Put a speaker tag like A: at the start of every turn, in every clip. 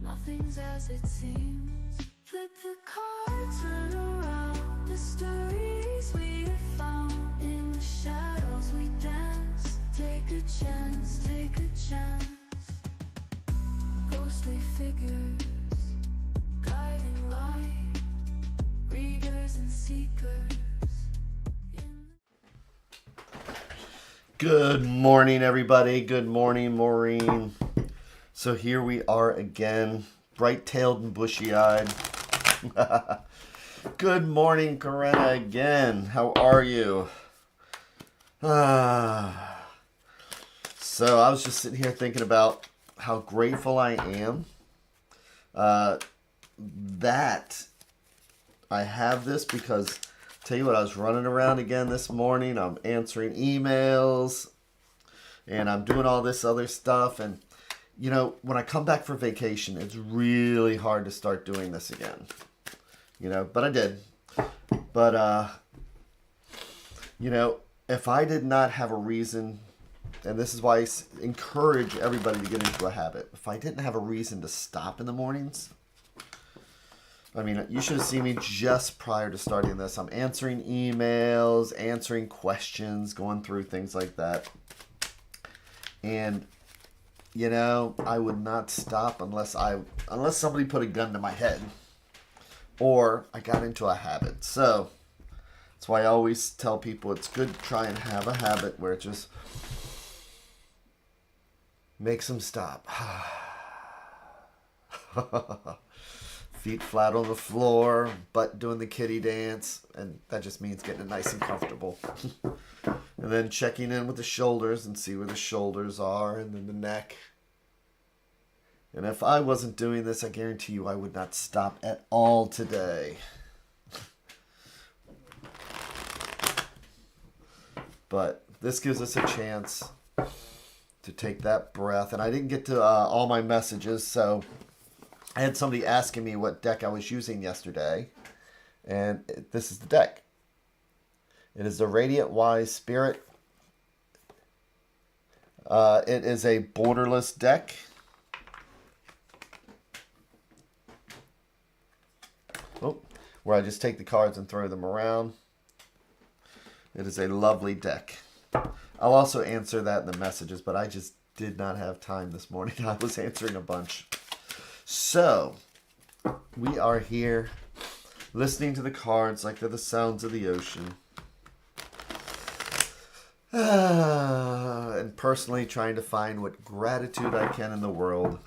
A: Nothing's as it seems. Flip the cards, turn around. The stories we have found. In the shadows we dance. Take a chance, take a chance. Ghostly figures, guiding light. Readers and seekers.
B: Good morning, everybody. Good morning, Maureen. So here we are again, bright-tailed and bushy-eyed. Good morning, Corinna, again. How are you? So I was just sitting here thinking about how grateful I am that I have this, because tell you what, I was running around again this morning. I'm answering emails and I'm doing all this other stuff. And, you know, when I come back for vacation, it's really hard to start doing this again. You know, but I did. But, you know, if I did not have a reason, and this is why I encourage everybody to get into a habit. If I didn't have a reason to stop in the mornings, I mean, you should have seen me just prior to starting this. I'm answering emails, answering questions, going through things like that. And, you know, I would not stop unless somebody put a gun to my head or I got into a habit. So that's why I always tell people it's good to try and have a habit where it just makes them stop. Feet flat on the floor, butt doing the kitty dance, and that just means getting it nice and comfortable. And then checking in with the shoulders and see where the shoulders are, and then the neck. And if I wasn't doing this, I guarantee you I would not stop at all today. But this gives us a chance to take that breath. And I didn't get to all my messages, so I had somebody asking me what deck I was using yesterday, and this is the deck. It is the Radiant Wise Spirit. It is a borderless deck. Where I just take the cards and throw them around. It is a lovely deck. I'll also answer that in the messages, but I just did not have time this morning. I was answering a bunch. So, we are here listening to the cards like they're the sounds of the ocean. And personally trying to find what gratitude I can in the world.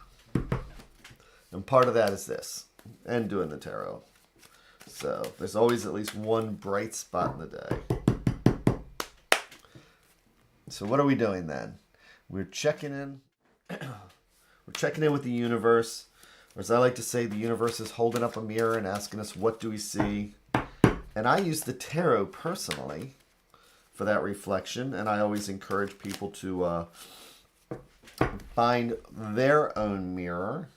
B: And part of that is this, and doing the tarot. So, there's always at least one bright spot in the day. So, what are we doing then? We're checking in. We're checking in with the universe. Or as I like to say, the universe is holding up a mirror and asking us, what do we see? And I use the tarot personally for that reflection. And I always encourage people to find their own mirror.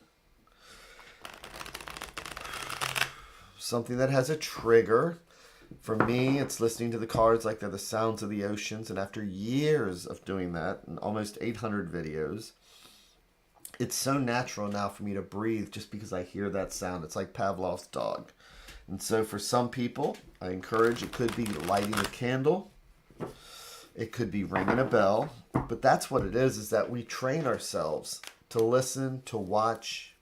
B: Something that has a trigger. For me, it's listening to the cards like they're the sounds of the oceans. And after years of doing that, and almost 800 videos, it's so natural now for me to breathe just because I hear that sound. It's like Pavlov's dog. And so for some people, I encourage, it could be lighting a candle. It could be ringing a bell. But that's what it is that we train ourselves to listen, to watch,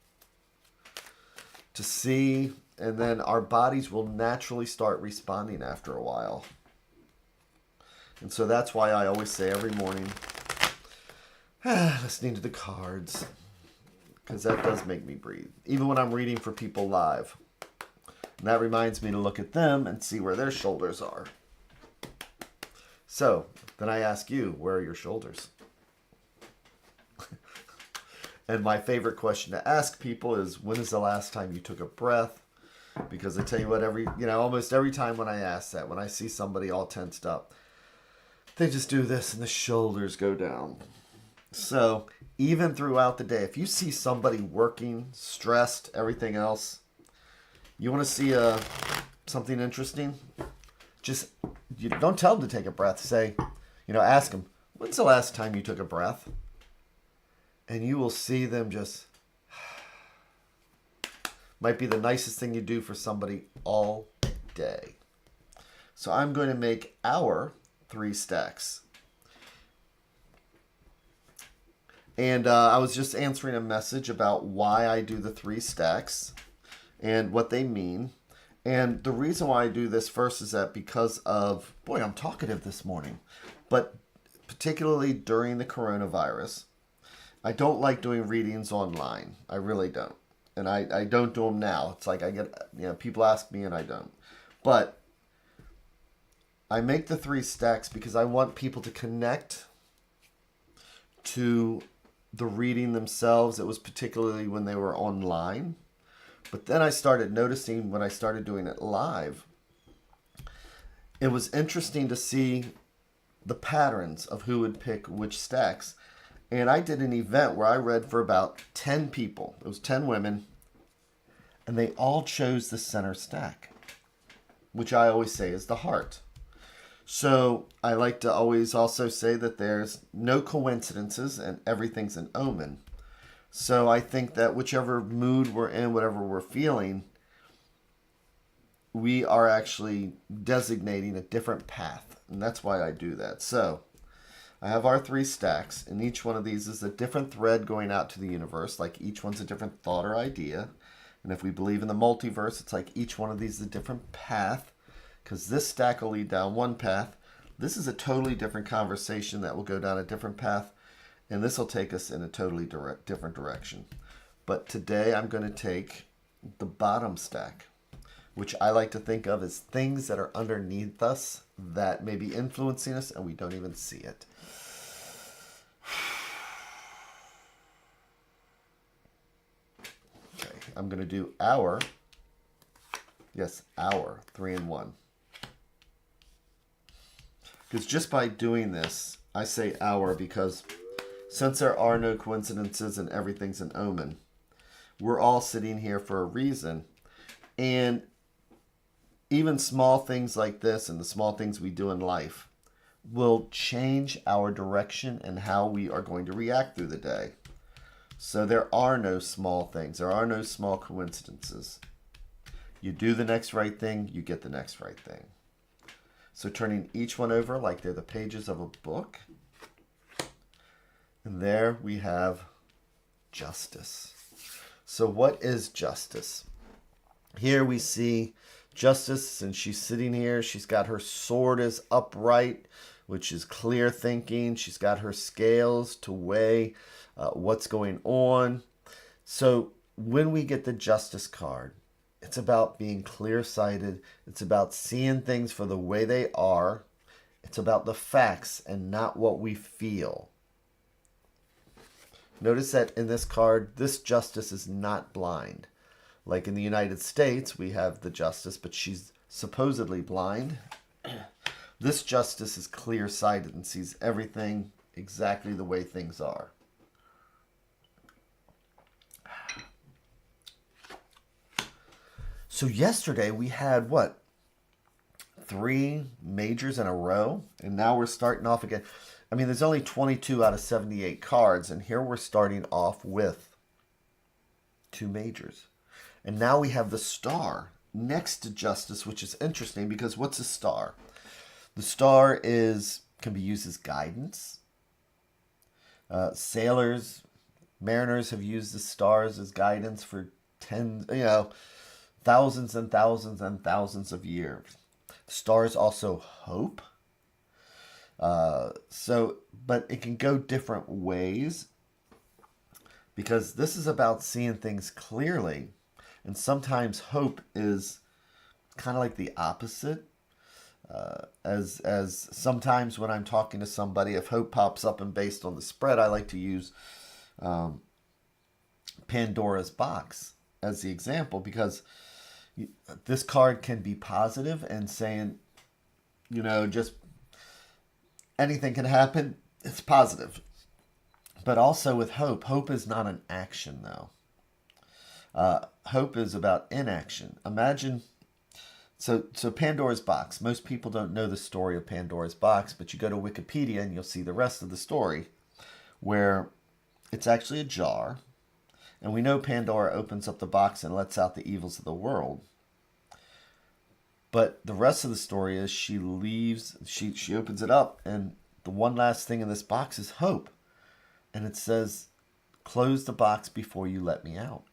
B: to see, and then our bodies will naturally start responding after a while. And so that's why I always say every morning, listening to the cards, because that does make me breathe. Even when I'm reading for people live. And that reminds me to look at them and see where their shoulders are. So, then I ask you, where are your shoulders? And my favorite question to ask people is, when is the last time you took a breath? Because I tell you what, almost every time when I ask that, when I see somebody all tensed up, they just do this and the shoulders go down. So, even throughout the day, if you see somebody working, stressed, everything else, you want to see something interesting? You don't tell them to take a breath. Say, ask them, when's the last time you took a breath? And you will see them just Might be the nicest thing you do for somebody all day. So I'm going to make our 3 stacks. And I was just answering a message about why I do the 3 stacks and what they mean. And the reason why I do this first is that because of, boy, I'm talkative this morning, but particularly during the coronavirus, I don't like doing readings online. I really don't. And I don't do them now. It's like I get, people ask me and I don't. But I make the 3 stacks because I want people to connect to the reading themselves. It was particularly when they were online. But then I started noticing when I started doing it live, it was interesting to see the patterns of who would pick which stacks. And I did an event where I read for about 10 people. It was 10 women. And they all chose the center stack, which I always say is the heart. So I like to always also say that there's no coincidences and everything's an omen. So I think that whichever mood we're in, whatever we're feeling, we are actually designating a different path. And that's why I do that. So I have our 3 stacks, and each one of these is a different thread going out to the universe. Like each one's a different thought or idea. And if we believe in the multiverse, it's like each one of these is a different path, because this stack will lead down one path. This is a totally different conversation that will go down a different path, and this will take us in a totally different direction. But today I'm going to take the bottom stack, which I like to think of as things that are underneath us that may be influencing us and we don't even see it. Okay, I'm going to do our 3 in 1. Because just by doing this, I say our because since there are no coincidences and everything's an omen, we're all sitting here for a reason. And even small things like this and the small things we do in life will change our direction and how we are going to react through the day. So there are no small things. There are no small coincidences. You do the next right thing, you get the next right thing. So turning each one over like they're the pages of a book. And there we have justice. So what is justice? Here we see justice, and she's sitting here. She's got her sword as upright, which is clear thinking. She's got her scales to weigh what's going on. So when we get the justice card, it's about being clear-sighted. It's about seeing things for the way they are. It's about the facts and not what we feel. Notice that in this card, this justice is not blind. Like in the United States, we have the justice, but she's supposedly blind. This justice is clear-sighted and sees everything exactly the way things are. So yesterday we had, 3 majors in a row? And now we're starting off again. I mean, there's only 22 out of 78 cards, and here we're starting off with 2 majors. And now we have the star next to justice, which is interesting because what's a star? The star can be used as guidance. Mariners have used the stars as guidance for thousands and thousands and thousands of years. Stars also hope. But it can go different ways because this is about seeing things clearly. And sometimes hope is kind of like the opposite. As sometimes when I'm talking to somebody, if hope pops up and based on the spread, I like to use Pandora's box as the example because this card can be positive and saying, just anything can happen. It's positive. But also with hope is not an action though. Hope is about inaction. Imagine, so Pandora's box. Most people don't know the story of Pandora's box, but you go to Wikipedia and you'll see the rest of the story where it's actually a jar. And we know Pandora opens up the box and lets out the evils of the world. But the rest of the story is she leaves, she opens it up, and the one last thing in this box is hope. And it says, close the box before you let me out.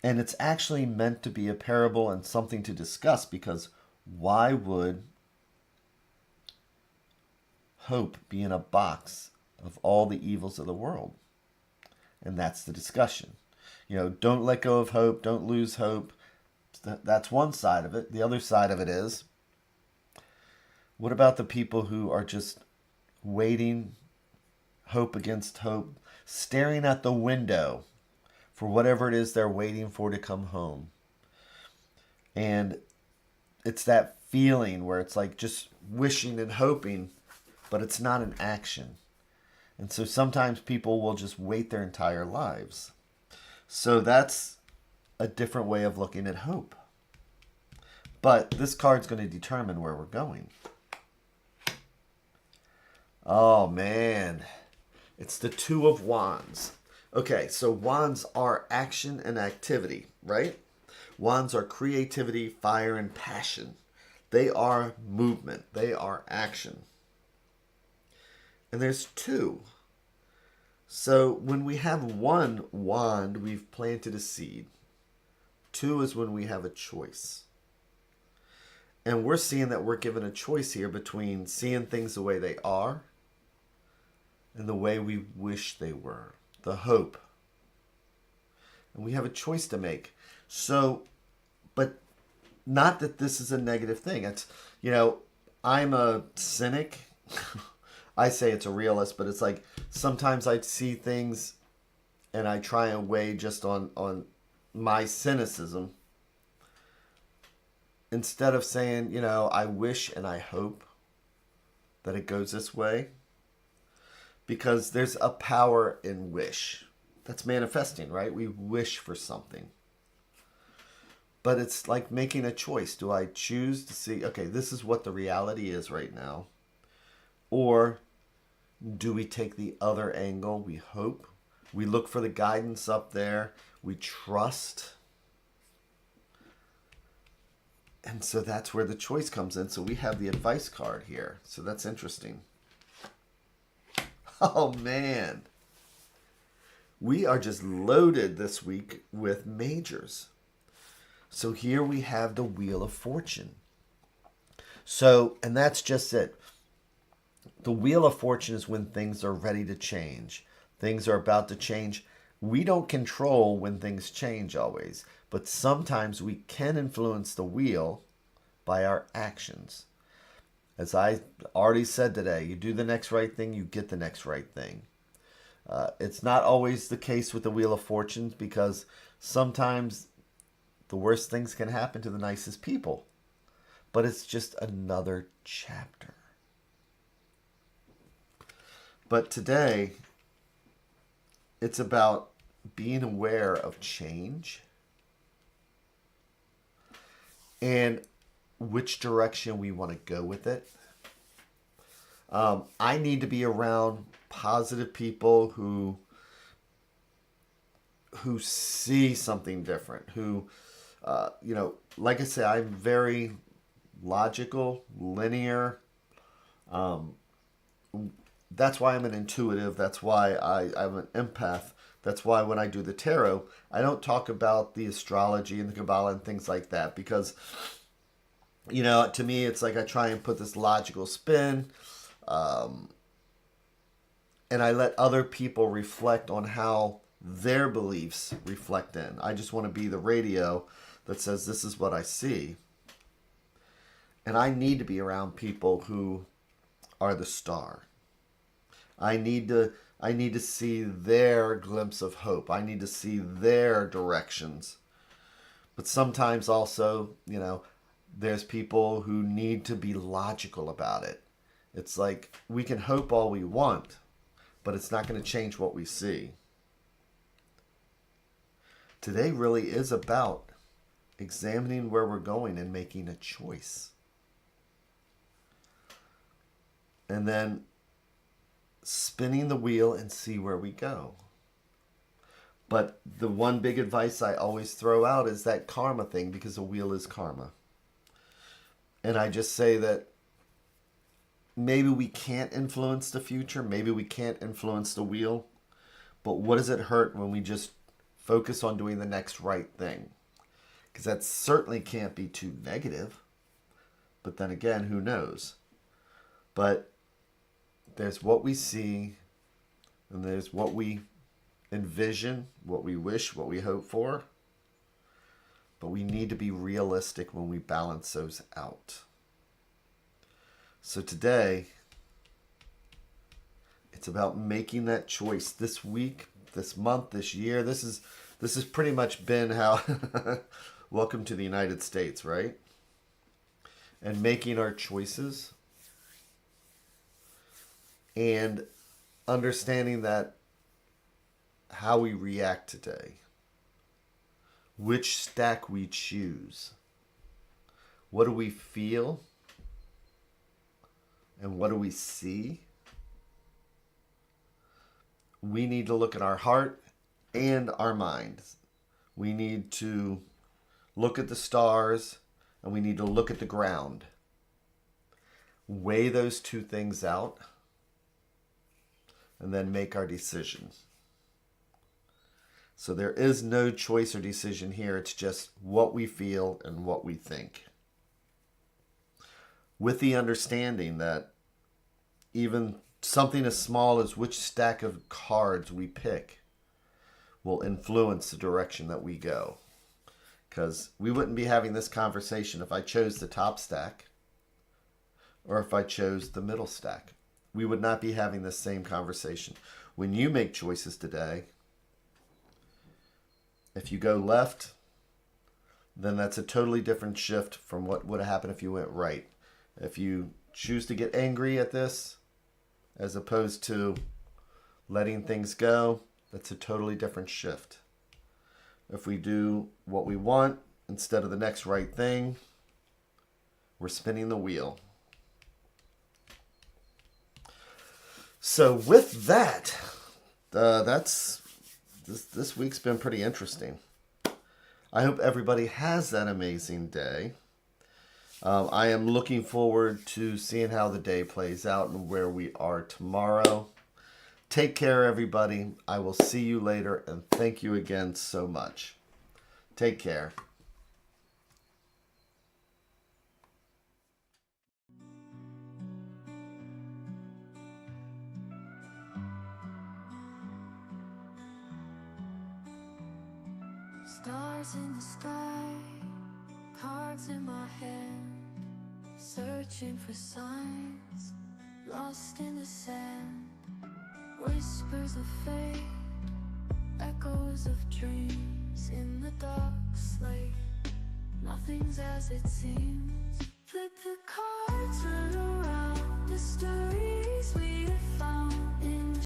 B: And it's actually meant to be a parable and something to discuss, because why would hope be in a box of all the evils of the world? And that's the discussion. Don't let go of hope, don't lose hope. That's one side of it. The other side of it is, what about the people who are just waiting, hope against hope, staring at the window for whatever it is they're waiting for to come home? And it's that feeling where it's like just wishing and hoping, but it's not an action. And so sometimes people will just wait their entire lives. So that's a different way of looking at hope. But this card's going to determine where we're going. Oh, man. It's the Two of Wands. Okay, so wands are action and activity, right? Wands are creativity, fire, and passion. They are movement. They are action. And there's two. So when we have one wand, we've planted a seed. Two is when we have a choice. And we're seeing that we're given a choice here between seeing things the way they are and the way we wish they were. The hope. And we have a choice to make. So, but not that this is a negative thing. It's, I'm a cynic. I say it's a realist, but it's like sometimes I see things and I try and weigh just on my cynicism instead of saying, I wish and I hope that it goes this way, because there's a power in wish. That's manifesting, right? We wish for something. But it's like making a choice. Do I choose to see, okay, this is what the reality is right now? Or do we take the other angle? We hope. We look for the guidance up there. We trust. And so that's where the choice comes in. So we have the advice card here. So that's interesting. Oh, man. We are just loaded this week with majors. So here we have the Wheel of Fortune. So, and that's just it. The Wheel of Fortune is when things are ready to change. Things are about to change. We don't control when things change always, but sometimes we can influence the wheel by our actions. As I already said today, you do the next right thing, you get the next right thing. It's not always the case with the Wheel of Fortune, because sometimes the worst things can happen to the nicest people. But it's just another chapter. But today, it's about being aware of change and which direction we want to go with it. I need to be around positive people who see something different, who, like I say, I'm very logical, linear. That's why I'm an intuitive. That's why I'm an empath. That's why when I do the tarot, I don't talk about the astrology and the Kabbalah and things like that, because, to me, it's like I try and put this logical spin, and I let other people reflect on how their beliefs reflect in. I just want to be the radio that says, this is what I see. And I need to be around people who are the star. I need to see their glimpse of hope. I need to see their directions. But sometimes also, there's people who need to be logical about it. It's like we can hope all we want, but it's not going to change what we see. Today really is about examining where we're going and making a choice. And then spinning the wheel and see where we go. But the one big advice I always throw out is that karma thing, because a wheel is karma. And I just say that maybe we can't influence the future, maybe we can't influence the wheel, but what does it hurt when we just focus on doing the next right thing? Because that certainly can't be too negative. But then again, who knows? But there's what we see, and there's what we envision, what we wish, what we hope for. But we need to be realistic when we balance those out. So today, it's about making that choice this week, this month, this year. This has pretty much been how welcome to the United States, right? And making our choices and understanding that how we react today, which stack we choose, what do we feel, and what do we see? We need to look at our heart and our mind. We need to look at the stars, and we need to look at the ground. Weigh those two things out, and then make our decisions. So there is no choice or decision here. It's just what we feel and what we think. With the understanding that even something as small as which stack of cards we pick will influence the direction that we go. Because we wouldn't be having this conversation if I chose the top stack or if I chose the middle stack. We would not be having this same conversation. When you make choices today, if you go left, then that's a totally different shift from what would have happened if you went right. If you choose to get angry at this, as opposed to letting things go, that's a totally different shift. If we do what we want instead of the next right thing, we're spinning the wheel. So with that, this week's been pretty interesting. I hope everybody has that amazing day. I am looking forward to seeing how the day plays out and where we are tomorrow. Take care, everybody. I will see you later, and thank you again so much. Take care.
A: Stars in the sky, cards in my hand, searching for signs, lost in the sand. Whispers of fate, echoes of dreams in the dark slate. Nothing's as it seems. Flip the card.